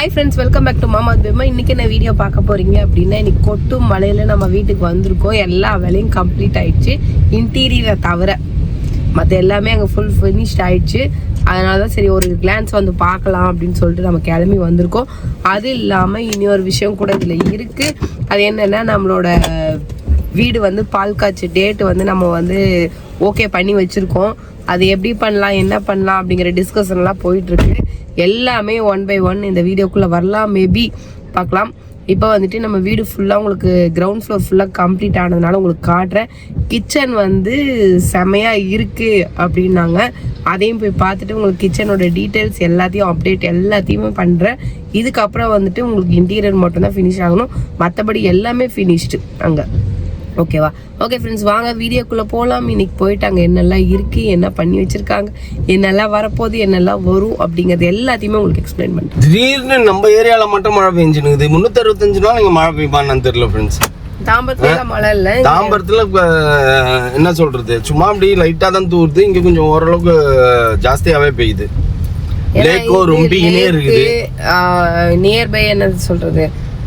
Hi friends, welcome back to மாமா பேமா. இன்றைக்கி என்ன வீடியோ பார்க்க போகிறீங்க அப்படின்னா, இன்றைக்கி கொட்டும் மழையில் நம்ம வீட்டுக்கு வந்திருக்கோம். எல்லா வேலையும் கம்ப்ளீட் ஆகிடுச்சு, இன்டீரியரை தவிர மற்ற எல்லாமே அங்கே ஃபுல் ஃபினிஷ்ட் ஆகிடுச்சு. அதனால தான் சரி ஒரு கிளான்ஸ் வந்து பார்க்கலாம் அப்படின்னு சொல்லிட்டு நம்ம கிளம்பி வந்திருக்கோம். அது இல்லாமல் இனி ஒரு விஷயம் கூட இதில் இருக்குது. அது என்னென்னா, நம்மளோட வீடு வந்து பால் காய்ச்சி டேட்டு வந்து நம்ம வந்து ஓகே பண்ணி வச்சுருக்கோம். அது எப்படி பண்ணலாம், என்ன பண்ணலாம் அப்படிங்கிற டிஸ்கஷன்லாம் போயிட்டுருக்கு. எல்லாமே 1 by 1 இந்த வீடியோக்குள்ளே வரலாம், மேபி பார்க்கலாம். இப்போ வந்துட்டு நம்ம வீடு ஃபுல்லாக உங்களுக்கு கிரவுண்ட் ஃப்ளோர் ஃபுல்லாக கம்ப்ளீட் ஆனதுனால உங்களுக்கு காட்டுறேன். கிச்சன் வந்து செமையாக இருக்குது அப்படின்னாங்க. அதையும் போய் பார்த்துட்டு உங்களுக்கு கிச்சனோட டீட்டெயில்ஸ் எல்லாத்தையும் அப்டேட் எல்லாத்தையுமே பண்ணுறேன். இதுக்கப்புறம் வந்துட்டு உங்களுக்கு இன்டீரியர் மட்டும்தான் ஃபினிஷ் ஆகணும், மற்றபடி எல்லாமே ஃபினிஷ்டு அங்கே. ஓகேவா? ஓகே ஃப்ரெண்ட்ஸ், வாங்க வீடியோக்குள்ளே போகலாம். இன்னைக்கு போயிட்டு அங்கே என்னெல்லாம் இருக்குது, என்ன பண்ணி வச்சுருக்காங்க, என்னெல்லாம் வரப்போகுது, என்னெல்லாம் வரும் அப்படிங்கிறது எல்லாத்தையுமே உங்களுக்கு எக்ஸ்பிளைன் பண்ணுறேன். திடீர்னு நம்ம ஏரியாவில் மட்டும் மழை பெஞ்சுனுக்குது. 365 நாள் இங்கே மழை பெய்யுமான்னு தெரியல ஃப்ரெண்ட்ஸ். தாம்பரத்துல மழை இல்லை. தாம்பரத்தில் என்ன சொல்கிறது, சும்மா அப்படி லைட்டாக தான் தூருது. இங்கே கொஞ்சம் ஓரளவுக்கு ஜாஸ்தியாகவே பெய்யுது. லேக்கோ ரொம்ப இருக்குது. நியர்பை என்ன சொல்கிறது,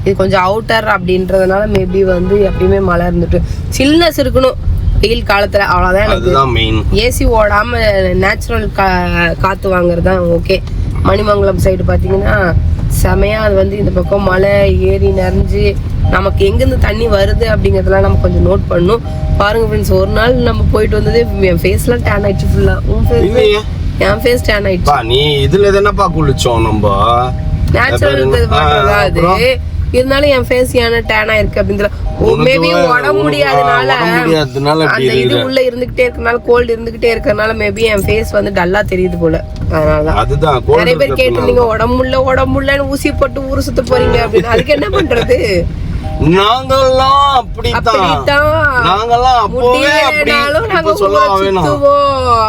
இது கொஞ்சம் அவுட்டர் அப்படின்றதுனால மேபி வந்து எப்பயுமே மழை இருந்துட்டு சில்னஸ் இருக்கணும் வெயில் காலத்தில், அவ்வளோதான். எனக்கு ஏசி ஓடாமல் நேச்சுரல் காற்று வாங்குறது தான் ஓகே. மணிமங்கலம் சைடு பார்த்தீங்கன்னா செமையாக அது வந்து இந்த பக்கம் மழை ஏறி நிறைஞ்சு நமக்கு எங்கேருந்து தண்ணி வருது அப்படிங்கிறதுலாம் நம்ம கொஞ்சம் நோட் பண்ணணும். பாருங்கள் ஃப்ரெண்ட்ஸ், ஒரு நாள் நம்ம போயிட்டு வந்தது என் ஃபேஸ்லாம் டேன் ஆயிடுச்சு ஃபுல்லாக. என் ஃபேஸ் டேன் ஆயிடுச்சு. நீ இதில் எதனாப்பா குளிச்சோம் நம்ம நேச்சுரல் அது இருந்தாலும் என் ஃபேஸ் ஏன்னா டேனா இருக்கு அப்படின்ற மேபி உடம்பு முடியாதனால அந்த இது உள்ள இருந்துகிட்டே இருக்கனால, கோல்டு இருந்துகிட்டே இருக்கறனால மேபி என் ஃபேஸ் வந்து டல்லா தெரியுது போல. அதனால அதுதான் நிறைய பேர் கேட்டிருந்தீங்க உடம்புலன்னு ஊசி போட்டு ஊரு சுத்த போறீங்க அப்படின்னு. அதுக்கு என்ன பண்றது, நாங்கெல்லாம்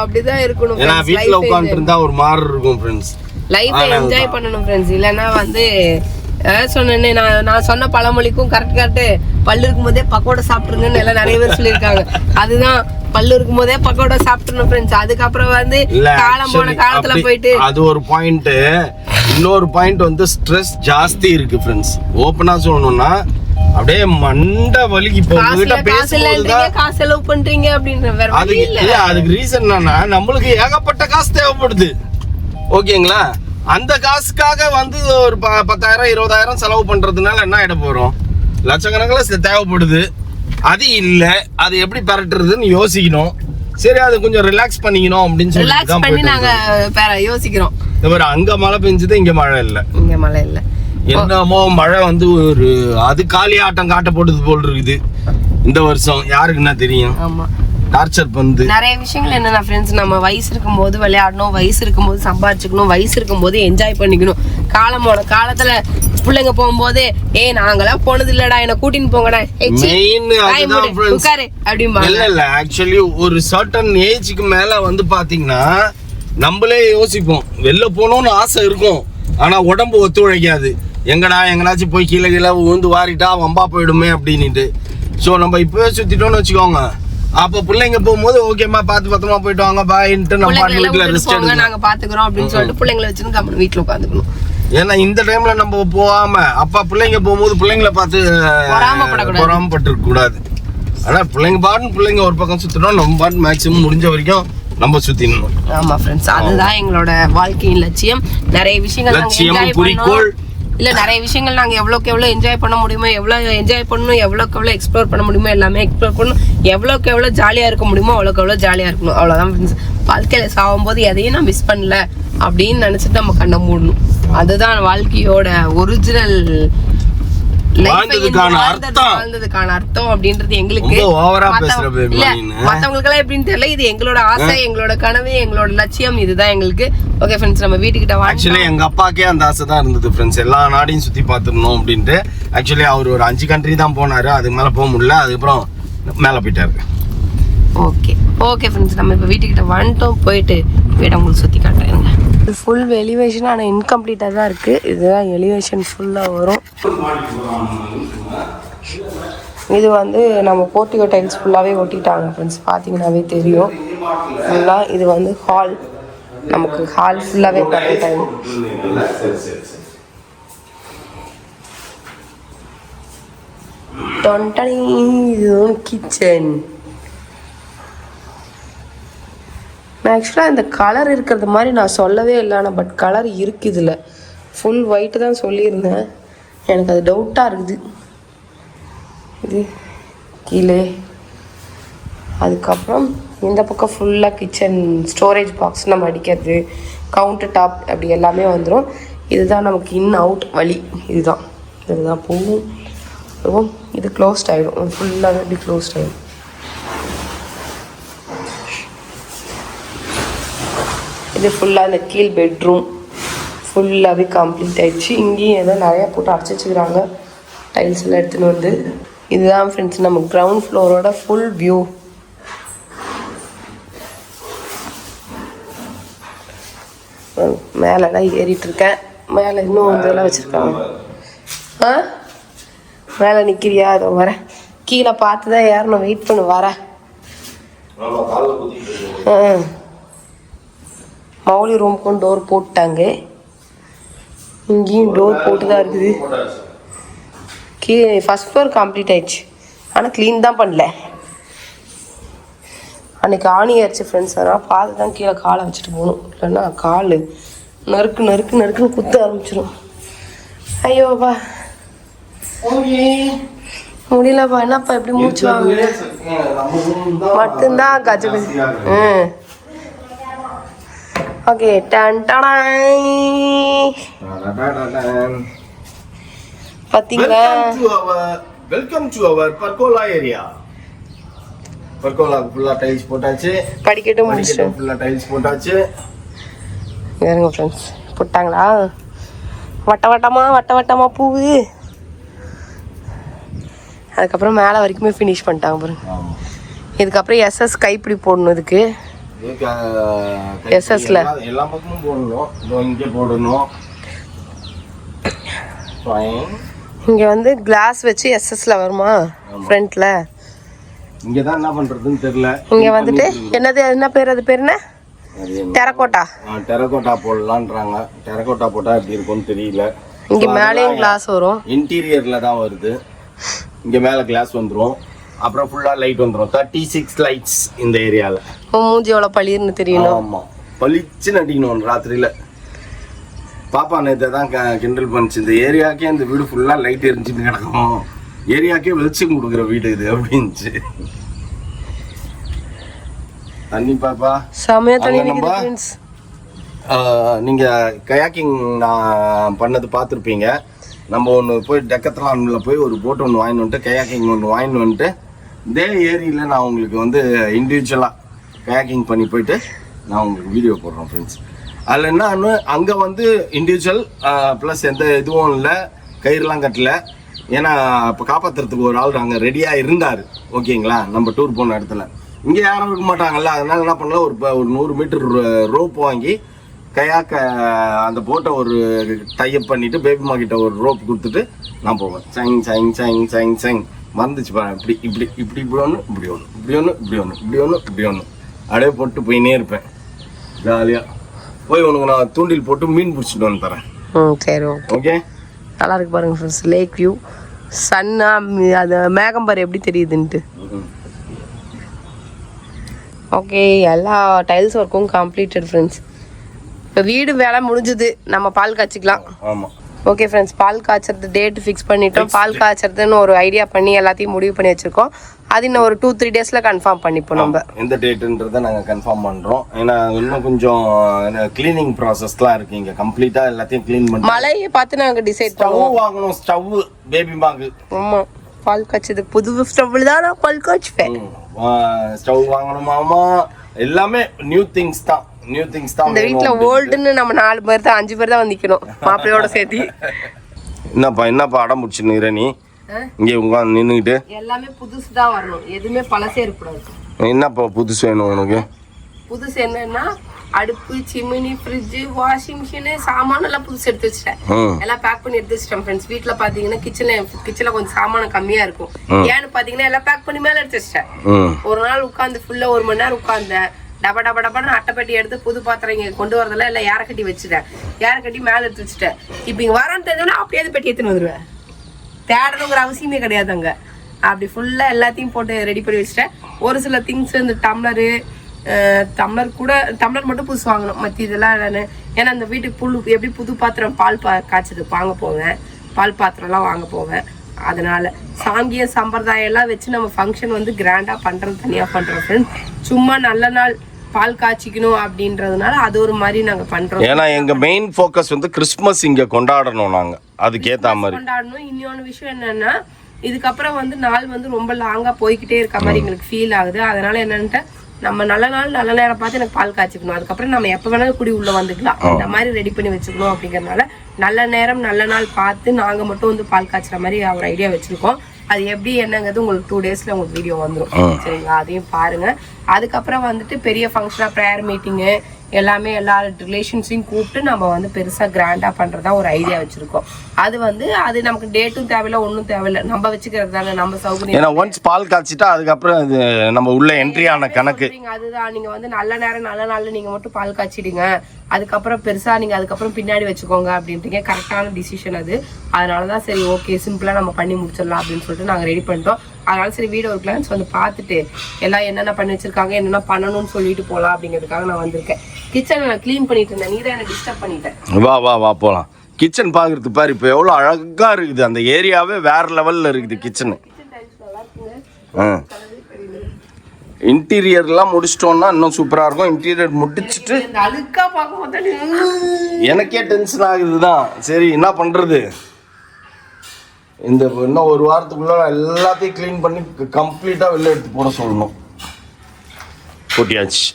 அப்படிதான் இருக்கணும். வீட்டுல உட்கார்ந்து இருந்தா ஒரு மாதிரி இருக்கும் ஃப்ரெண்ட்ஸ். லைஃபை என்ஜாய் பண்ணணும் ஃப்ரெண்ட்ஸ். இல்லைன்னா வந்து சொன்னேன்னு நான் சொன்ன பழமொழிக்கும் கரெக்ட் பல்லு இருக்கும் போதே பக்கோடா சாப்பிட்டுருங்கன்னு எல்லாம் நிறைய பேர் சொல்லியிருக்காங்க. அதுதான் பல்லு இருக்கும் போதே பக்கோடா சாப்பிட்டுருணும் ஃப்ரெண்ட்ஸ். அதுக்கப்புறம் வந்து காலம் போன காலத்துல போயிட்டு அது ஒரு பாயிண்ட். இன்னொரு பாயிண்ட் வந்து ஸ்ட்ரெஸ் ஜாஸ்தி இருக்கு ஃப்ரெண்ட்ஸ். ஓப்பனா சொல்லணும்னா அப்படியே மண்டை வலிக்கு காசு செலவு பண்றீங்க அப்படின்ற வேற வழி இல்ல. அதுக்கு ரீசன் என்னன்னா, நம்மளுக்கு ஏகப்பட்ட காசு தேவைப்படுது. ஓகேங்களா? அந்த காசுக்காக வந்து ஒரு 10,000 20,000 செலவு பண்றதுனால என்ன ஆயிட போறோம், லட்சக்கணக்கில் தேவைப்படுது. அது இல்லை, அது எப்படி பரட்டுறதுன்னு யோசிக்கணும். சரி, அது கொஞ்சம் ரிலாக்ஸ் பண்ணிக்கணும் அப்படின்னு சொல்லி நாங்க யோசிக்கிறோம். அங்க மழை பெஞ்சது, இங்க மழை இல்லை. இங்க மழை இல்லை. என்னமோ மழை வந்து ஒரு அது காலி ஆட்டம் காட்ட போடுது போல் இருக்குது இந்த வருஷம். யாருக்கு என்ன தெரியும். ஆமா, டார்ச்சர் வந்து நிறைய விஷயங்கள் என்னன்னா ஃப்ரெண்ட்ஸ், நம்ம வயசு இருக்கும் போது விளையாடணும், வயசு இருக்கும் போது சம்பாதிச்சுக்கணும், வயசு இருக்கும் போது என்ஜாய் பண்ணிக்கணும். காலமோட காலத்துல பிள்ளைங்க போகும்போது நாங்களாம் போனது இல்லடா, என்ன கூட்டின்னு போங்கடா அப்படிம்பாங்க. இல்ல ஆக்சுவலி ஒரு சர்டன் ஏஜுக்கு மேல வந்து பாத்தீங்கன்னா நம்மளே யோசிப்போம், வெளில போகணும்னு ஆசை இருக்கும், ஆனா உடம்பு ஒத்துழைக்காது. எங்கனாச்சும் போய் கீழே விழுந்து வாரிட்டா வம்பா போயிடுமே அப்படின்னுட்டு. ஸோ நம்ம இப்பவே சுத்திட்டோம்னு வச்சுக்கோங்க, அப்ப பிள்ளைங்க போகும்போது ஓகேமா பார்த்து பத்திரமா போயிட்டு வாங்க பாயின்ட்டு நம்ம வீட்டுல ரெஸ்ட் எடுங்க, நாங்க பாத்துக்கிறோம் அப்படின்னு சொல்லிட்டு பிள்ளைங்களை வச்சுன்னு கம்மி வீட்டுல உட்காந்துக்கணும். ஏன்னா இந்த டைம்ல நம்ம போகாம அப்பா பிள்ளைங்க போகும்போது பிள்ளைங்களை பார்த்து பொறாமப்பட்டு இருக்க கூடாது. ஆனா பிள்ளைங்க ஒரு பக்கம் சுத்தணும், நம்ம பாட்டு மேக்சிமம் முடிஞ்ச வரைக்கும் நம்ம சுத்திடணும். ஆமா ஃப்ரெண்ட்ஸ், அதுதான் எங்களோட வாழ்க்கையின் லட்சியம். நிறைய விஷயங்கள் குறிக்கோள் இல்ல, நிறைய விஷயங்கள் நாங்க எவ்வளவுக்கு எவ்வளவு என்ஜாய் பண்ண முடியுமோ, எவ்வளவு என்ஜாய் பண்ணணும், எவ்வளவுக்கு எவ்வளவு எக்ஸ்ப்ளோர் பண்ண முடியுமோ எல்லாமே எக்ஸ்ப்ளோர் பண்ணணும். எவ்வளவுக்கு எவ்வளவு ஜாலியா இருக்க முடியுமோ அவ்வளவுக்கு எவ்வளவு ஜாலியா இருக்கணும். அவ்வளவுதான் ஃப்ரெண்ட்ஸ். வாழ்க்கையில சாகும் போது எதையும் நான் மிஸ் பண்ணல அப்படின்னு நினைச்சிட்டு நம்ம கண்ண மூடணும். அதுதான் வாழ்க்கையோட ஒரிஜினல் வாழ்ந்ததுக்கான அர்த்தம் அப்படின்றது எங்களுக்கு. மத்தவங்களுக்கு எல்லாம் எப்படின்னு தெரியல, இது எங்களோட ஆசை, எங்களோட கனவு, எங்களோட லட்சியம், இதுதான் எங்களுக்கு. ஓகே ஃப்ரெண்ட்ஸ், நம்ம வீட்டுக்கிட்ட ஆக்சுவலி எங்க அப்பாக்கே அந்த ஆசை தான் இருந்தது ஃப்ரெண்ட்ஸ், எல்லா நாடையும் சுத்தி பார்த்துடணும் அப்படின்ட்டு. ஆக்சுவலி அவர் ஒரு 5 கண்ட்ரி தான் போனாரு, அதுக்கு மேல போக முடியல, அதுக்கப்புறம் மேல போயிட்டாரு. ஓகே ஃப்ரெண்ட்ஸ், நம்ம இப்போ வீட்டுக்கிட்ட வந்துட்டோம். போயிட்டு வீட்டை உங்களுக்கு சுற்றி காட்டுறேங்க. ஃபுல் எலிவேஷன் ஆனால் இன்கம்ப்ளீட்டாக தான் இருக்குது. இதுதான் எலிவேஷன் ஃபுல்லாக வரும். இது வந்து நம்ம போர்ட்டிகோ டைல்ஸ் ஃபுல்லாகவே ஒட்டிட்டாங்க ஃப்ரெண்ட்ஸ், பார்த்தீங்கன்னாவே தெரியும். ஃபுல்லாக இது வந்து ஹால், நமக்கு ஹால் ஃபுல்லாகவே கரெக்ட் டைம். கிச்சன். ஆக்சுவலாக இந்த கலர் இருக்கிறது மாதிரி நான் சொல்லவே இல்லை, பட் கலர் இருக்குது இதில். ஃபுல் ஒயிட்டு தான் சொல்லியிருந்தேன், எனக்கு அது டவுட்டாக இருக்குது. இது கீழே, அதுக்கப்புறம் இந்த பக்கம் ஃபுல்லாக கிச்சன் ஸ்டோரேஜ் பாக்ஸ் நம்ம அடிக்கிறது, கவுண்டர் டாப் அப்படி எல்லாமே வந்துடும். இதுதான் நமக்கு இன் அவுட் வழி. இதுதான் போகும். அப்புறம் இது க்ளோஸ்ட் ஆகிடும், ஃபுல்லாகவே இப்படி க்ளோஸ்ட் ஆகிடும். இது ஃபுல்லாக இந்த கீழ் பெட்ரூம் ஃபுல்லாகவே கம்ப்ளீட் ஆகிடுச்சு. இங்கேயும் ஏதோ நிறையா போட்டு அடைச்சி வச்சுக்கிறாங்க டைல்ஸ் எல்லாம் எடுத்துன்னு வந்து. இதுதான் ஃப்ரெண்ட்ஸ் நம்ம கிரவுண்ட் ஃப்ளோரோட ஃபுல் வியூ. மேலெல்லாம் ஏறிட்டுருக்கேன். மேலே இன்னும் இதெல்லாம் வச்சுருக்காங்க. மேலே நிற்கிறியா? அதோ வரேன். கீழே பார்த்து தான் ஏறணும், வெயிட் பண்ணு வரேன். மௌலி ரூமுக்கும் டோர் போட்டாங்க. இங்கேயும் டோர் போட்டு தான் இருக்குது. கீழே ஃபஸ்ட் ஃப்ளோர் கம்ப்ளீட் ஆயிடுச்சு, ஆனால் க்ளீன் தான் பண்ணல. அன்றைக்கி ஆணி ஆயிடுச்சு ஃப்ரெண்ட்ஸ், அதனால் பார்த்து தான் கீழே காலை வச்சுட்டு போகணும், இல்லைன்னா கால் நறுக்குன்னு குத்த ஆரம்பிச்சிடும். ஐயோப்பா முடியலப்பா, என்னப்பா எப்படி மூச்சு வாங்க மட்டும்தான் கச்சு. ஓகே, பாத்தீங்களா? Welcome to our pergola area. பர்கோலாக்கு ஃபுல்லா டைல்ஸ் போட்டாச்சு. படிக்கட்டும் முடிச்சிட்டோம், ஃபுல்லா டைல்ஸ் போட்டாச்சு. பாருங்க ஃப்ரெண்ட்ஸ், போட்டாங்களா? வட்ட வட்டமா பூவு. அதுக்கப்புறம் மேலே வரைக்குமே ஃபினிஷ் பண்ணிட்டாங்க பாருங்க. இதுக்கப்புறம் எஸ்எஸ் கைப்பிடி போடணும். இதுக்கு எஸ்எஸ்ல எல்லா பக்கமும் போடணும். இங்கே போடணும். இங்க வந்து கிளாஸ் வச்சு எஸ்எஸ்ல வருமா ஃப்ரண்ட்ல? இங்க தான் என்ன பண்றதுன்னு தெரியல. இங்க வந்துட்டு என்ன பேர், அது பேர் என்ன? டெரகோட்டா. டெரகோட்டா போடலான்றாங்க. டெரகோட்டா போட்டா எப்படி இருக்கும்னு தெரியல. இங்க மேலேயும் கிளாஸ் வரும், இன்டீரியர்ல தான் வருது. இங்க மேல கிளாஸ் வந்துரும், அப்புறம் ஃபுல்லா லைட் வந்துரும். 36 லைட்ஸ் இந்த ஏரியால. மூஞ்சி எவ்வளவு பளிர்னு தெரியணும். ஆமா, பளிச்சுன்னு அடிக்கணும் ராத்திரியில. பாப்பா நேற்று தான் கிண்டல் பண்ணிச்சு, இந்த ஏரியாக்கே இந்த வீடு ஃபுல்லா லைட் எரிஞ்சுட்டு கிடக்கும், ஏரியாக்கே வெளிச்சம் கொடுக்குற வீடு இது அப்படின்ச்சு. தண்ணி பாப்பா செமையா தண்ணி நிக்குது ஃப்ரெண்ட்ஸ். நீங்க கயாக்கிங் நான் பண்ணது பார்த்துருப்பீங்க. நம்ம ஒன்று போய் டெக்கத்லான்ல போய் ஒரு போட் ஒன்று வாங்கிட்டு வந்துட்டு, கயாக்கிங் ஒன்று வாங்கிட்டு வந்துட்டு, இதே ஏரியில் நான் உங்களுக்கு வந்து இண்டிவிஜுவலாக கயாக்கிங் பண்ணி போயிட்டு நான் உங்களுக்கு வீடியோ போடுறேன் ஃப்ரெண்ட்ஸ். அதில் என்ன, அங்கே வந்து இண்டிவிஜுவல் ப்ளஸ் எந்த இதுவும் இல்லை, கயிறுலாம் கட்டல. ஏன்னா இப்போ காப்பாற்றுறதுக்கு ஒரு ஆள் அங்கே ரெடியாக இருந்தார். ஓகேங்களா, நம்ம டூர் போன இடத்துல இங்கே யாரும் இருக்க மாட்டாங்கல்ல, அதனால என்ன பண்ணலாம், ஒரு 100 மீட்டர் ரோப் வாங்கி கயாக்க அந்த போட்டை ஒரு டைப் பண்ணிட்டு பேபிமா கிட்ட ஒரு ரோப் கொடுத்துட்டு நான் போவேன். Saying saying saying saying saying மறந்துச்சு பாரு. இப்படி ஒன்று இப்படி ஒன்று அப்படியே போட்டு போயினே இருப்பேன் ஜாலியாக. போய் உனக்கு நான் தூண்டில் போட்டு மீன் பிடிச்சிட்டு வந்து தரேன். சரி, ஓகே. நல்லா இருக்கு பாருங்க ஃப்ரெண்ட்ஸ், லேக் வியூ. சன்னா அது மேகம் பாரு எப்படி தெரியுதுன்ட்டு. ஓகே, எல்லா டைல்ஸ் ஒர்க்கும் கம்ப்ளீட்டட் ஃப்ரெண்ட்ஸ். இப்போ வீடு வேலை முடிஞ்சுது, நம்ம பால் காய்ச்சிக்கலாம். ஆமாம். ஓகே ஃப்ரெண்ட்ஸ், பால் காய்ச்சறது டேட் ஃபிக்ஸ் பண்ணிட்டோம். பால் காய்ச்சறதுன்னு ஒரு ஐடியா பண்ணி எல்லாத்தையும் முடிவு பண்ணி வச்சிருக்கோம். அது இன்னும் ஒரு 2-3 டேஸ்ல கன்ஃபார்ம் பண்ணிப்போம். நம்ம எந்த டேட்டுன்றதை நாங்கள் கன்ஃபார்ம் பண்ணுறோம். ஏன்னா இன்னும் கொஞ்சம் கிளீனிங் ப்ராசஸ்லாம் இருக்கு. இங்கே கம்ப்ளீட்டாக எல்லாத்தையும் க்ளீன் பண்ணி மழையை பார்த்து நாங்கள் டிசைட் ஸ்டவ் பண்ணுவோம். வாங்கணும். ஸ்டவ் பேபி மாக்கு. ஆமாம், பால் காய்ச்சது புது ஸ்டவ்வில் தான் நான் பால் காய்ச்சுவேன். ஸ்டவ் வாங்கணுமாமா, எல்லாமே நியூ திங்ஸ் தான். இந்த வீட்ல ஓல்டுன்னு நம்ம 4 பேர் தான் 5 பேர் தான் வந்து நிக்கணும், மாப்பிள்ளையோட சேர்த்து. என்னப்பா அடம் முடிச்சுன்னு நீ இங்கே உட்காந்து நின்றுக்கிட்டு? எல்லாமே புதுசு தான் வரணும், எதுவுமே பழசே இருக்கக்கூடாது. என்னப்பா புதுசு வேணும் உனக்கு? புதுசு என்னன்னா அடுப்பு, சிமினி, ஃப்ரிட்ஜ், வாஷிங் மிஷின், சாமான எல்லாம் புதுசு எடுத்து வச்சிட்டேன். எல்லாம் பேக் பண்ணி எடுத்து வச்சிட்டேன் ஃப்ரெண்ட்ஸ். வீட்டுல பாத்தீங்கன்னா கிச்சன்ல கொஞ்சம் சாமானம் கம்மியா இருக்கும். ஏன்னு பாத்தீங்கன்னா எல்லாம் பேக் பண்ணி மேல எடுத்து வச்சிட்டேன். ஒரு நாள் உட்காந்து ஃபுல்லா 1 மணி நேரம் உட்கார்ந்தேன். டபன்னு அட்டைப்பட்டி எடுத்து புது பாத்திரம் இங்க கொண்டு வரதெல்லாம் எல்லாம் ஏற கட்டி வச்சுட்டேன். ஏற கட்டி மேல எடுத்து வச்சுட்டேன். இப்ப இங்க வரேன்னு தெரிஞ்சோன்னா அப்படியே பெட்டி எடுத்துன்னு வந்துருவேன். தேடணுங்கிற அவசியமே கிடையாது. அங்க அப்படி ஃபுல்லாக எல்லாத்தையும் போட்டு ரெடி பண்ணி வச்சுட்டேன். ஒரு சில திங்ஸ் இந்த டம்ளர் மட்டும் புதுசு வாங்கணும். மற்ற இதெல்லாம் ஏன்னா அந்த வீட்டுக்கு எப்படி புது பாத்திரம் பால் காய்ச்சது வாங்க போவேன், பால் பாத்திரம்லாம் வாங்க போவேன். அதனால சாங்கிய சம்பிரதாயம் எல்லாம் வச்சு நம்ம ஃபங்க்ஷன் வந்து கிராண்டா பண்றது தனியாக பண்றோம் ஃப்ரெண்ட்ஸ். சும்மா நல்ல நாள் பால் காய்ச்சிக்கணும் அப்படின்றதுனால அது ஒரு மாதிரி நாங்க பண்றோம். ஏன்னா எங்க மெயின் ஃபோக்கஸ் வந்து கிறிஸ்மஸ் இங்க கொண்டாடணும், நாங்க அதுக்கேற்ற மாதிரி கொண்டாடணும். இன்னொன்று விஷயம் என்னன்னா, இதுக்கப்புறம் வந்து நாள் வந்து ரொம்ப லாங்கா போய்கிட்டே இருக்க மாதிரி எங்களுக்கு ஃபீல் ஆகுது. அதனால என்னன்ட்டு நம்ம நல்ல நாள் நல்ல நேரம் பார்த்து எனக்கு பால் காய்ச்சிக்கணும். அதுக்கப்புறம் நம்ம எப்போ வேணாலும் குடி உள்ள வந்துக்கலாம். இந்த மாதிரி ரெடி பண்ணி வச்சுக்கணும். அப்படிங்கறதுனால நல்ல நேரம் நல்ல நாள் பார்த்து நாங்க மட்டும் வந்து பால் காய்ச்சுற மாதிரி ஒரு ஐடியா வச்சிருக்கோம். அது எப்படி என்னங்கிறது உங்களுக்கு 2 daysல உங்களுக்கு வீடியோ வந்துடும். சரிங்களா? அதையும் பாருங்க. அதுக்கப்புறம் வந்துட்டு பெரிய ஃபங்க்ஷனா ப்ரேயர் மீட்டிங்கு எல்லாமே எல்லா ரிலேஷன்ஸையும் கூப்பிட்டு நம்ம வந்து பெருசா கிராண்டா பண்றதா ஒரு ஐடியா வச்சிருக்கோம். அது நமக்கு டேட்டும் தேவையில்லை, ஒன்றும் தேவையில்லை, நம்ம வச்சுக்கிறது தானே நம்ம சௌகரியம். ஏன்னா ஒன்ஸ் பால் காய்ச்சிட்டா அதுக்கப்புறம் அது நம்ம உள்ள என்ட்ரி ஆன கணக்கு. அதுதான் நீங்க வந்து நல்ல நேரம் நல்ல நாள்ல நீங்க மட்டும் பால் காய்ச்சிடுங்க, அதுக்கப்புறம் பெருசா நீங்க அதுக்கப்புறம் பின்னாடி வச்சுக்கோங்க அப்படின்றீங்க. கரெக்டான டிசிஷன் அது. அதனாலதான் சரி ஓகே சிம்பிளா நம்ம பண்ணி முடிச்சிடலாம் அப்படின்னு சொல்லிட்டு நாங்க ரெடி பண்ணிட்டோம். அதனால சரி வீடியோ ஒரு கிளான்ஸ் வந்து பார்த்துட்டு எல்லாம் என்னென்ன பண்ணி வச்சிருக்காங்க, என்னென்ன பண்ணணும்னு சொல்லிட்டு போகலாம் அப்படிங்கிறதுக்காக நான் வந்திருக்கேன். கிச்சனை நான் க்ளீன் பண்ணிட்டு இருந்தேன், நீ தான் என்ன டிஸ்டர்ப் பண்ணிட்டேன். வா போலாம். கிச்சன் பாக்குறது பாரு, இப்போ எவ்வளோ அழகா இருக்குது. அந்த ஏரியாவே வேற லெவல்ல இருக்குது கிச்சனு. இன்டீரியர்லாம் முடிச்சிட்டோம்னா இன்னும் சூப்பரா இருக்கும். இன்டீரியர் முடிச்சுட்டு அழுக்கா பார்க்கும்போது எனக்கே டென்ஷன் ஆகுதுதான். சரி என்ன பண்றது, இந்த இன்னும் ஒரு வாரத்துக்குள்ள எல்லாத்தையும் க்ளீன் பண்ணி கம்ப்ளீட்டா வெளில எடுத்து போட சொல்லணும். போட்டியாச்சு,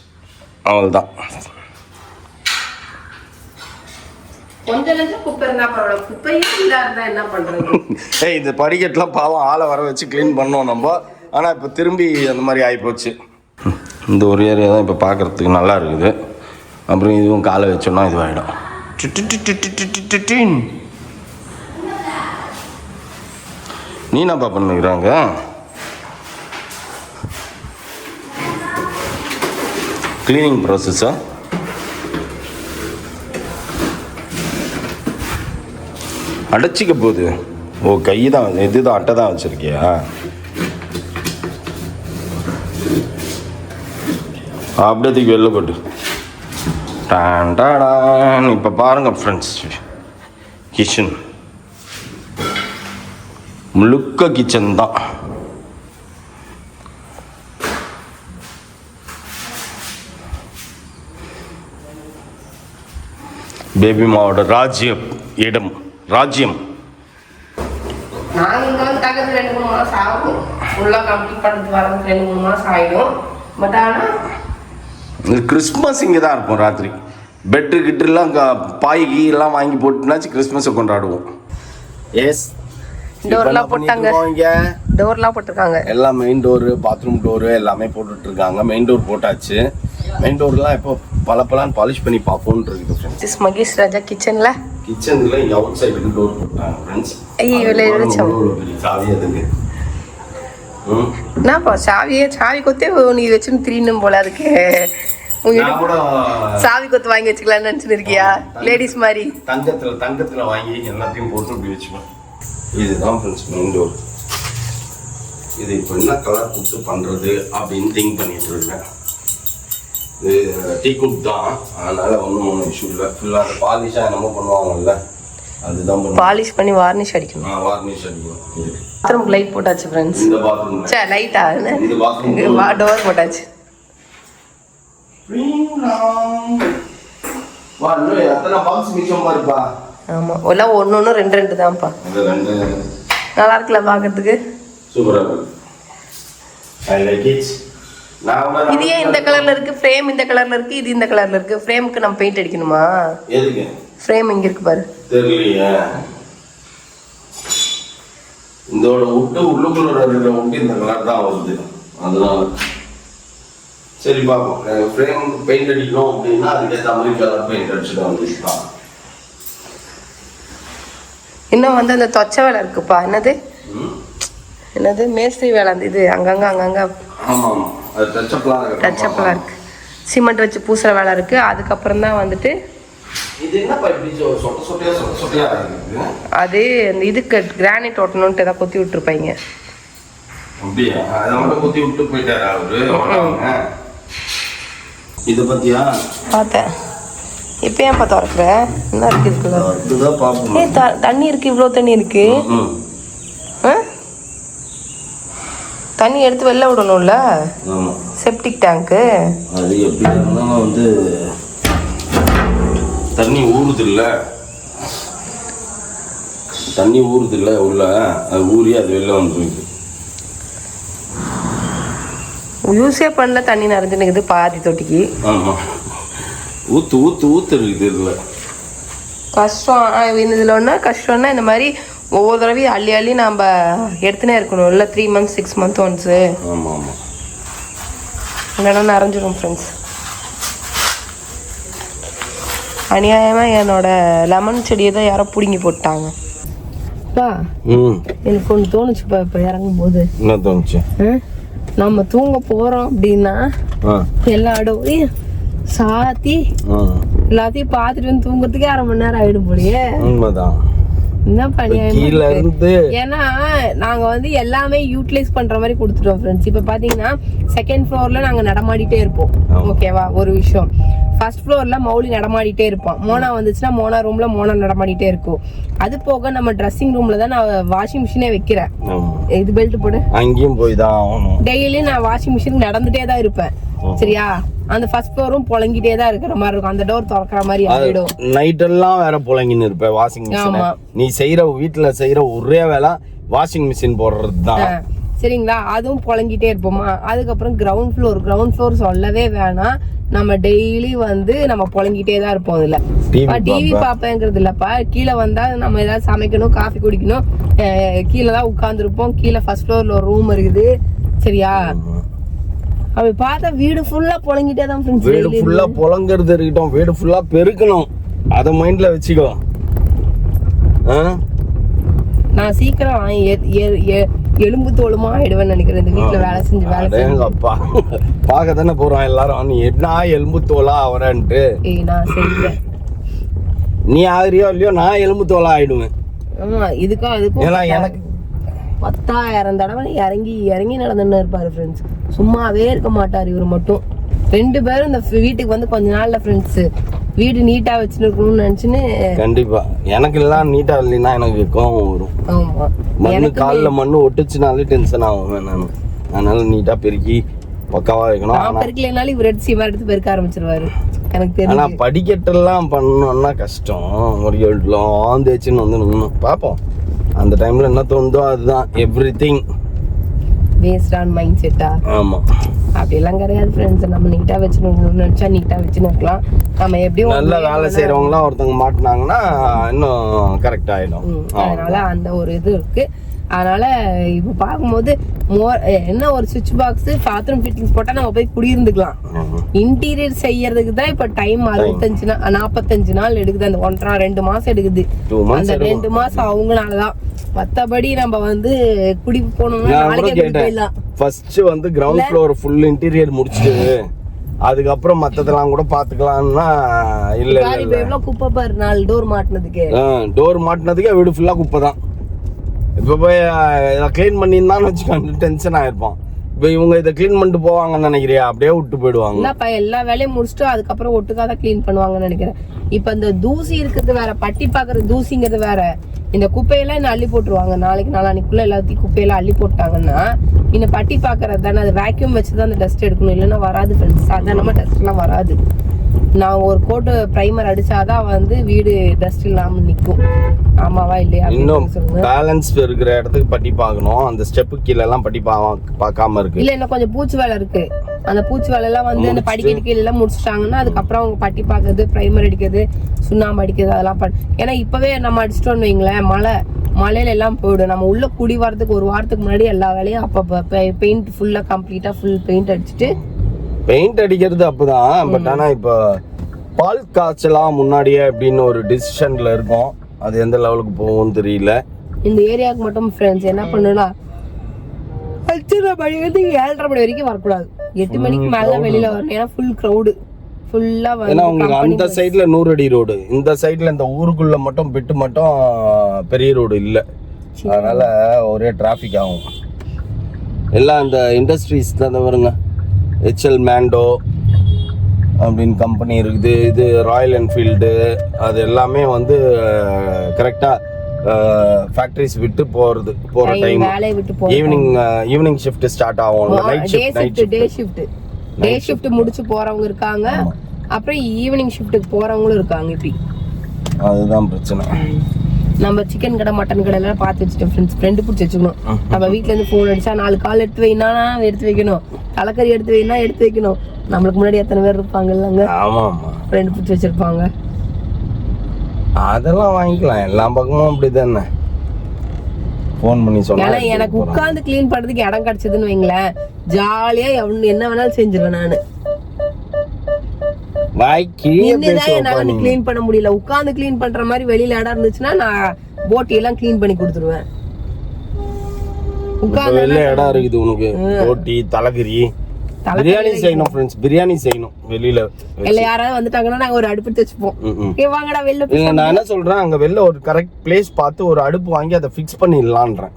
அவ்வளோதான். ஏய் இந்த படிக்கட்டுலாம் பாவம் ஆளை வர வச்சு க்ளீன் பண்ணோம் நம்ம. ஆனால் இப்போ திரும்பி அந்த மாதிரி ஆகிப்போச்சு. இந்த ஒரு ஏரியா தான் இப்போ பார்க்குறதுக்கு நல்லா இருக்குது. அப்புறம் இதுவும் காலை வச்சோன்னா இதுவாகிடும். நீ என்னப்பா பண்ணுகிறாங்க? கிளீனிங் ப்ராசஸா? அடைச்சிக்க போகுது. ஓ கை தான் இதுதான், அட்டை தான் வச்சுருக்கியா? அப்படியே வெளில போட்டு டான். இப்போ பாருங்கள் ஃப்ரெண்ட்ஸ், கிச்சன் முழுக்க கிச்சன் தான். பேபி மாவோட ராஜ்யம் ராஜ்யம். நாங்கள் இங்கே வந்து தங்கிறது 2-3 மாதம் ஆகும். ஃபுல்லாக கம்ப்ளீட் பண்ணுறது வரது 2-3 மாதம் ஆகிடும். பட் ஆனால் கிறிஸ்மஸ் இங்கே தான் இருப்போம். ராத்திரி பெட்டு கிட்டெல்லாம் பாய் எல்லாம் வாங்கி போட்டுனாச்சு கிறிஸ்மஸை கொண்டாடுவோம். எஸ், டோர்லாம் போட்டாங்க, டோர்லாம் போட்டிருக்காங்க. எல்லாம் மெயின் டோரு, பாத்ரூம் டோரு எல்லாமே போட்டுட்டு இருக்காங்க. மெயின் டோர் போட்டாச்சு. மெயின் டோர்லாம் இப்போ பலப்பலான்னு பாலிஷ் பண்ணி பார்ப்போம்னு இருக்குது ஃப்ரெண்ட்ஸ். மகேஷ் ராஜா கிச்சன்ல இங்கே அவுட் சைடுக்கு டோர் போட்டாங்க ஃப்ரெண்ட்ஸ். ஐயோ சாவி அதுக்கு என்னப்பா சாவி கொத்தே நீ வச்சுன்னு திரினும் போல. அதுக்கு சாவி கொத்து வாங்கி வச்சுக்கலாம்னு நினைச்சுன்னு இருக்கியா? லேடிஸ் மாதிரி தங்கத்துல வாங்கி எல்லாத்தையும் போட்டு இப்படி வச்சுப்பேன். இதுதான் ஃப்ரெண்ட்ஸ் மெயின் டோர். இது இப்போ என்ன கலர் கொடுத்து பண்ணுறது அப்படின்னு திங்க் பண்ணிட்டு இருக்கேன். இது டீக்குட் தான், அதனால ஒன்றும் இஷ்யூ இல்லை. ஃபுல்லாக அந்த பாலிஷாக என்னமோ பண்ணுவாங்கல்ல, அதுதான் பாலிஷ் பண்ணி வார்னிஷ் அடிக்கணும். வார்னிஷ் அடிக்கணும். பாத்ரூமுக்கு லைட் போட்டாச்சு ஃப்ரெண்ட்ஸ். இந்த பாத்ரூம் சே லைட்டா இந்த பாத்ரூம் டோர் போட்டாச்சு. வா இன்னும் எத்தனை பாக்ஸ் மிச்சம் பாருப்பா. ஆமா எல்லாம் ஒன்று 2 தான்ப்பா. நல்லா இருக்குல்ல பார்க்கறதுக்கு? சூப்பரா இருக்கு. I like it. இது ஏன் இந்த கலர்ல இருக்கு? ஃப்ரேம் இந்த கலர்ல இருக்கு, இது இந்த கலர்ல இருக்கு. ஃப்ரேமுக்கு நம்ம பெயிண்ட் அடிக்கணுமா? எதுக்கு? ஃப்ரேம் இங்க இருக்கு பாரு. தெரியலையே. இதோட உள்ளுக்குள்ள உட்டு இந்த கலர் தான் வருது, அதனால சரி பார்ப்போம். ஃப்ரேம் பெயிண்ட் அடிக்கணும் அப்படின்னா அதுக்கேற்ற மாதிரி கலர் பெயிண்ட் அடிச்சுட்டு வந்துருக்கலாம். இன்னும் வந்து அந்த தொச்ச வேலை இருக்குப்பா. என்னது மேஸ்திரி வேலை. அந்த இது அங்கங்க ஆமாம் அது டச்சப்லாம் இருக்கு. சிமெண்ட் வச்சு பூசுற வேலை இருக்கு. அதுக்கப்புறம் தான் வந்துட்டு இது என்னப்பா இப்படி சொட்டையா இருக்கு? அது அந்த இதுக்கு கிரானைட் ஓட்டணும்ட்டு ஏதாவது கொத்தி விட்டுருப்பாங்க. அப்படியா? அதை மட்டும் குத்தி விட்டு போயிட்டாரா அவரு? இதை பத்தியா பார்த்தேன். இப்போ ஏன் பார்த்தா இருக்கிற என்ன இருக்கு இருக்குல்ல? அதுதான் பார்ப்போம். தண்ணி இருக்கு, இவ்வளோ தண்ணி இருக்கு. தண்ணி எடுத்து வெளில விடணும்ல. செப்டிக் டேங்க்கு. அது எப்படி இருந்தாலும் வந்து தண்ணி ஊறுது இல்லை, தண்ணி ஊறுது இல்லை உள்ள, அது ஊறி அது வெளில வந்துருக்கு. யூஸே பண்ணல, தண்ணி நிறைஞ்சு நிற்குது பாதி தொட்டிக்கு. ஆமாம், ஊற்று ஊற்று ஊற்று இருக்குது இதில். கஷ்டம் இதில் ஒன்றா கஷ்டம்னா இந்த மாதிரி ஒவ்வொரு தடவையும் அள்ளி அள்ளி நம்ம எடுத்துனே இருக்கணும் இல்லை, 3 months 6 months ஒன்ஸு. ஆமாம் ஆமாம், இல்லைன்னா நிறைஞ்சிடும் ஃப்ரெண்ட்ஸ். அநியாயமாக என்னோட லெமன் செடியை தான் யாரோ பிடுங்கி போட்டாங்க. எனக்கு ஒன்று தோணுச்சுப்பா இப்போ இறங்கும் போது. என்ன தோணுச்சு? நம்ம தூங்க போறோம் அப்படின்னா எல்லா இடமும் சாத்தி எல்லாத்தையும் பார்த்துட்டு வந்து தூங்குறதுக்கே 1/2 மணி நேரம் ஆயிடும் போலயே. உண்மைதான். என்ன பண்ணி, ஏன்னா நாங்க வந்து எல்லாமே யூட்டிலைஸ் பண்ற மாதிரி கொடுத்துட்டோம் ஃப்ரெண்ட்ஸ். இப்ப பாத்தீங்கன்னா 2nd floorல நாங்க நடமாடிட்டே இருப்போம். ஓகேவா? ஒரு விஷயம், 1st floorல மௌலி நடமாடிட்டே இருப்போம். மோனா வந்துச்சுன்னா மோனா ரூம்ல மோனா நடமாடிட்டே இருக்கும். அது போக நம்ம ட்ரெஸ்ஸிங் ரூம்ல தான் நான் வாஷிங் மிஷினே வைக்கிறேன். இது பெல்ட் போடு, அங்கேயும் போய் தான் ஆகணும். டெய்லி நான் வாஷிங் மிஷின் நடந்துட்டே தான் இருப்பேன். சரியா? அந்த 1st floorம் புழங்கிட்டே தான் இருக்கிற மாதிரி இருக்கும். அந்த டோர் திறக்கிற மாதிரி ஆயிடும். நைட் எல்லாம் வேற புழங்கின்னு இருப்ப வாஷிங் மிஷின். நீ செய்யற வீட்டுல செய்யற ஒரே வேலை வாஷிங் மிஷின் போடுறது தான். சரிங்களா? அதுவும் புழங்கிட்டே இருப்போமா. அதுக்கப்புறம் கிரவுண்ட் ஃப்ளோர் சொல்லவே வேணாம். நம்ம டெய்லி வந்து நம்ம புழங்கிட்டே தான் இருப்போம். இதுல டிவி பாப்பேங்கிறது இல்லப்பா, கீழே வந்தா நம்ம ஏதாவது சமைக்கணும், காஃபி குடிக்கணும், கீழே தான் உட்கார்ந்துருப்போம். கீழே 1st floorல ஒரு ரூம் இருக்குது. சரியா? அப்படி பார்த்தா வீடு ஃபுல்லா புழங்கிட்டே தான் ஃப்ரெண்ட்ஸ். வீடு ஃபுல்லா புழங்கிறது இருக்கட்டும், வீடு ஃபுல்லா பெருக்கணும், அதை மைண்ட்ல வச்சுக்கோ. நான் சீக்கிரம் எலும்பு தோலுமா ஆயிடுவேன்னு நினைக்கிறேன் இந்த வீட்டுல வேலை செஞ்சு. அப்பா பார்க்க தானே போறோம் எல்லாரும், நீ என்ன எலும்பு தோலா அவரன்ட்டு. நான் செய்வேன். நீ ஆகிறியோ இல்லையோ, நான் எலும்பு தோலா ஆயிடுவேன். ஆமா, இதுக்கும் அதுக்கும் எனக்கு 10,000 தடவை இறங்கி இறங்கி நடந்துன்னு இருப்பாரு ஃப்ரெண்ட்ஸ். சும்மாவே இருக்க மாட்டாரு இவர் மட்டும். 2 பேரும் இந்த வீட்டுக்கு வந்து கொஞ்ச நாள்ல ஃப்ரெண்ட்ஸ் வீடு நீட்டா வச்சுருக்கணும்னு நினைச்சுன்னு. கண்டிப்பா எனக்கு எல்லாம் நீட்டா இல்லைன்னா எனக்கு கோவம் வரும். ஆமா, மண்ணு காலில் மண்ணு ஒட்டுச்சுனாலே டென்ஷன் ஆகும் நான். அதனால நீட்டா பெருக்கி பக்காவா வைக்கணும். நான் பெருக்கலைனாலும் இவர் எடுத்து சீமா எடுத்து பெருக்க ஆரம்பிச்சிருவாரு எனக்கு தெரியும். ஆனா படிக்கட்டெல்லாம் பண்ணணும்னா கஷ்டம். ஒரு ஆந்தேச்சுன்னு வந்து நின்னும் பார்ப்போம். அந்த டைம்ல என்ன தோணுதோ அதுதான் எவ்ரிதிங். பேஸ்ட் ஆன் மைண்ட் செட்டா? ஆமா, அப்படியெல்லாம் கிடையாது ஃப்ரெண்ட்ஸ். நம்ம நீட்டா வச்சுக்கணும்னு நினைச்சா நீட்டா வச்சுக்கலாம். நம்ம எப்படியும் நல்ல வேலை செய்யறவங்களாம் ஒருத்தவங்க மாட்டினாங்கன்னா இன்னும் கரெக்ட் ஆயிடும். அதனால அந்த ஒரு இது இருக்கு. அதனால இப்போ பார்க்கும்போது என்ன ஒரு சுவிட்ச் பாக்ஸ், பாத்ரூம் ஃபிட்டிங்ஸ் போட்டா நம்ம போய் குடியிருந்துக்கலாம். இன்டீரியர் செய்யறதுக்கு தான் இப்ப டைம் 45 நாள் எடுக்குது. அந்த 1.5-2 மாசம் எடுக்குது. அந்த 2 மாசம் அவங்களாலதான். மத்தபடி நம்ம வந்து குடி போனோம்னா நாளைக்கே போயிடலாம். ஃபர்ஸ்ட் வந்து கிரவுண்ட் ஃப்ளோர் ஃபுல் இன்டீரியர் முடிச்சிட்டு அதுக்கப்புறம் மத்ததெல்லாம் கூட பாத்துக்கலாம்னா இல்ல. எவ்வளவு குப்பை பாரு, 4 டோர் மாட்டினதுக்கே வீடு ஃபுல்லா குப்பை தான். இப்போ போய் இதை கிளீன் பண்ணியிருந்தான்னு வச்சுக்கோங்க, டென்ஷன் ஆயிருப்போம். இப்போ இவங்க இதை கிளீன் பண்ணிட்டு போவாங்கன்னு நினைக்கிறியா? அப்படியே விட்டு போயிடுவாங்க. இல்லப்பா, எல்லா வேலையும் முடிச்சுட்டு அதுக்கப்புறம் ஒட்டுக்காதான் கிளீன் பண்ணுவாங்கன்னு நினைக்கிறேன். இப்ப இந்த தூசி இருக்கிறது வேற, பட்டி பாக்குற தூசிங்கிறது வேற. இந்த குப்பையெல்லாம் இன்னும் அள்ளி போட்டுருவாங்க. நாளைக்குள்ள எல்லாத்தையும் குப்பையெல்லாம் அள்ளி போட்டாங்கன்னா இன்னும் பட்டி பாக்குறது தானே. அது வேக்யூம் வச்சுதான் அந்த டஸ்ட் எடுக்கணும், இல்லைன்னா வராது ஃப்ரெண்ட்ஸ். சாதாரணமா டஸ்ட் எல்லாம் வராது. நான் ஒரு கோட்டு பிரைமர் அடிச்சாதான் வந்து வீடு டஸ்ட் இல்லாம நிக்கும். ஆமாவா இல்லையா? இன்னும் பேலன்ஸ் இருக்கிற இடத்துக்கு பட்டி பார்க்கணும். அந்த ஸ்டெப்பு கீழே எல்லாம் பட்டி பார்க்காம இருக்கு. இல்ல, இன்னும் கொஞ்சம் பூச்சி வேலை இருக்கு. அந்த பூச்சி வேலை எல்லாம் வந்து அந்த படிக்கட்டு கீழே எல்லாம் முடிச்சுட்டாங்கன்னா அதுக்கப்புறம் அவங்க பட்டி பார்க்கறது, பிரைமர் அடிக்கிறது, சுண்ணாம்பு அடிக்கிறது, அதெல்லாம் ஏன்னா இப்பவே நம்ம அடிச்சிட்டோம்னு வைங்களேன், மழையில எல்லாம் போயிடும். நம்ம உள்ள குடி வரதுக்கு 1 வாரத்துக்கு முன்னாடி எல்லா வேலையும் அப்ப பெயிண்ட் ஃபுல்லா கம்ப்ளீட்டா ஃபுல் பெயிண்ட் அடிச்சுட்டு. பெயிண்ட் அடிக்கிறது அப்பதான். பட் ஆனா இப்ப பால் காய்ச்சலாம் முன்னாடியே அப்படின்னு ஒரு டிசிஷன்ல இருக்கும். அது எந்த லெவலுக்கு போகும்னு தெரியல. இந்த ஏரியாவுக்கு மட்டும் ஃப்ரெண்ட்ஸ் என்ன பண்ணலாம், 7:30 மணி வந்து 7:30 மணி வரைக்கும் வரக்கூடாது. 8 மணிக்கு மேல வெளியில வரணும். ஏன்னா ஃபுல் க்ரௌடு ஃபுல்லா வந்து. ஏன்னா உங்களுக்கு அந்த சைட்ல 100 அடி ரோடு, இந்த சைட்ல இந்த ஊருக்குள்ள மட்டும் பிட்டு மட்டும் பெரிய ரோடு இல்ல. அதனால ஒரே டிராபிக் ஆகும். எல்லாம் இந்த இண்டஸ்ட்ரீஸ் தான் வருங்க. HL மேண்டோ அப்படின்னு கம்பெனி இருக்குது. இது ராயல் என்ஃபீல்டு, அது எல்லாமே வந்து கரெக்டாக ஃபேக்ட்ரிஸ் விட்டு போகிற டைம் வேலையை விட்டு போ ஈவினிங் ஷிஃப்ட் ஸ்டார்ட் ஆகும். டே ஷிஃப்ட் முடிச்சு போறவங்க இருக்காங்க, அப்புறம் ஈவினிங் ஷிஃப்ட்டுக்கு போறவங்களும் இருக்காங்க. இப்படி அதுதான் பிரச்சனை. நம்ம சிக்கன் கடை மட்டன் கடை எல்லாம் பார்த்து வச்சுட்டோம் ஃப்ரெண்ட்ஸ். ஃப்ரெண்டு பிடிச்சி வச்சுக்கணும். நம்ம வீட்டுல இருந்து ஃபோன் அடிச்சா 4 கால் எடுத்து வைனா எடுத்து வைக்கணும், தலைக்கறி எடுத்து வைனா எடுத்து வைக்கணும். நம்மளுக்கு முன்னாடி எத்தனை பேர் இருப்பாங்க இல்லைங்க? ஆமா ஆமா, ஃப்ரெண்டு பிடிச்சி வச்சிருப்பாங்க. அதெல்லாம் வாங்கிக்கலாம், எல்லா பக்கமும் அப்படிதானே. ஃபோன் பண்ணி சொன்னா எனக்கு உட்கார்ந்து க்ளீன் பண்றதுக்கு இடம் கிடைச்சதுன்னு வைங்களேன், ஜாலியா என்ன வேணாலும் செஞ்சிருவேன் நானு. என்னால க்ளீன் பண்ண முடியல, உட்கார்ந்து க்ளீன் பண்ற மாதிரி வெளியில இடம் இருந்துச்சுன்னா நான் போட்டி எல்லாம் க்ளீன் பண்ணி கொடுத்துருவேன். உட்கார்ந்து இடம் இருக்குது உனக்கு. போட்டி, தலைக்கறி, பிரியாணி செய்யணும் ஃப்ரெண்ட்ஸ். பிரியாணி செய்யணும் வெளியில. இல்ல யாராவது வந்துட்டாங்கன்னா நாங்க ஒரு அடுப்பு வச்சுப்போம். வாங்கடா வெளில. இல்ல நான் என்ன சொல்றேன், அங்க வெளில ஒரு கரெக்ட் பிளேஸ் பார்த்து ஒரு அடுப்பு வாங்கி அதை ஃபிக்ஸ் பண்ணிடலான்றேன்.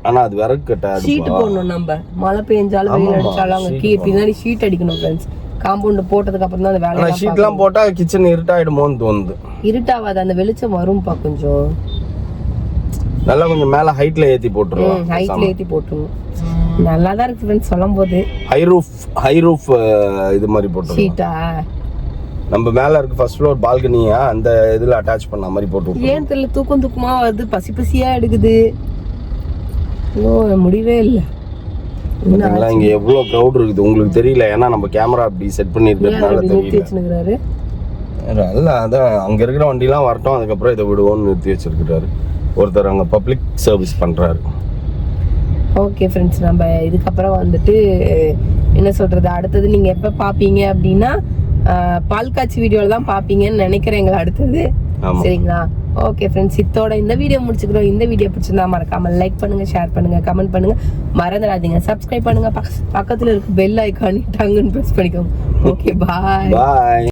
ஆனா அது விறகு கட்ட ஷீட் போடணும். நம்ம மழை பெஞ்சாலும் வெயில் அடிச்சாலும் அங்க பின்னாடி ஷீட் அடிக்கணும் ஃப்ரெண்ட்ஸ். காம்பவுண்ட் போட்டதுக்கு அப்புறம் தான் அந்த வேலை. ஷீட்லாம் போட்டா கிச்சன் இருட்டாயிடுமோன்னு தோணுது. இருட்டாவாது, அந்த வெளிச்சம் வரும்பா. கொஞ்சம் நல்லா கொஞ்சம் மேல ஹைட்ல ஏத்தி போட்டுருவோம். ஹைட்ல ஏத்தி போட்டுருவோம். நல்லா தான் இருக்கு ஃப்ரெண்ட்ஸ் சொல்லும்போது. ஹை ரூஃப் இது மாதிரி போட்டுருவோம். ஷீட்டா நம்ம மேல இருக்கு ஃபர்ஸ்ட் ஃப்ளோர் பால்கனியா, அந்த இதுல அட்டாச் பண்ண மாதிரி போட்டுருவோம். ஏன் தெரியல, தூக்கமா வருது, பசி பசியா எடுக்குது. முடிவே இல்லை. இங்க எவ்வளவு கிரவுட் இருக்குது உங்களுக்கு தெரியல, ஏன்னா நம்ம கேமரா அப்படி செட் பண்ணிருக்கிறதுனால தெரியல. இல்ல அதான் அங்க இருக்கிற வண்டி எல்லாம் வரட்டும், அதுக்கப்புறம் இதை விடுவோம்னு நிறுத்தி வச்சிருக்கிறாரு ஒருத்தர், அங்க பப்ளிக் சர்வீஸ் பண்றாரு. ஓகே ஃப்ரெண்ட்ஸ், நம்ம இதுக்கப்புறம் வந்துட்டு என்ன சொல்றது, அடுத்தது நீங்க எப்ப பாப்பீங்க அப்படின்னா பால் காட்சி வீடியோல தான் பாப்பீங்கன்னு நினைக்கிறேன் எங்களை அடுத்தது. சரிங்களா? ஓகே ஃப்ரெண்ட்ஸ், இத்தோட இந்த வீடியோ முடிச்சுக்கிறோம். இந்த வீடியோ பிடிச்சிருந்தா மறக்காம லைக் பண்ணுங்க, ஷேர் பண்ணுங்க, கமெண்ட் பண்ணுங்க, மறந்துடாதீங்க சப்ஸ்கிரைப் பண்ணுங்க. பக்கத்துல இருக்க பெல் ஐகான் டங்குன்னு பிரஸ் பண்ணிக்கோங்க. ஓகே, பாய்.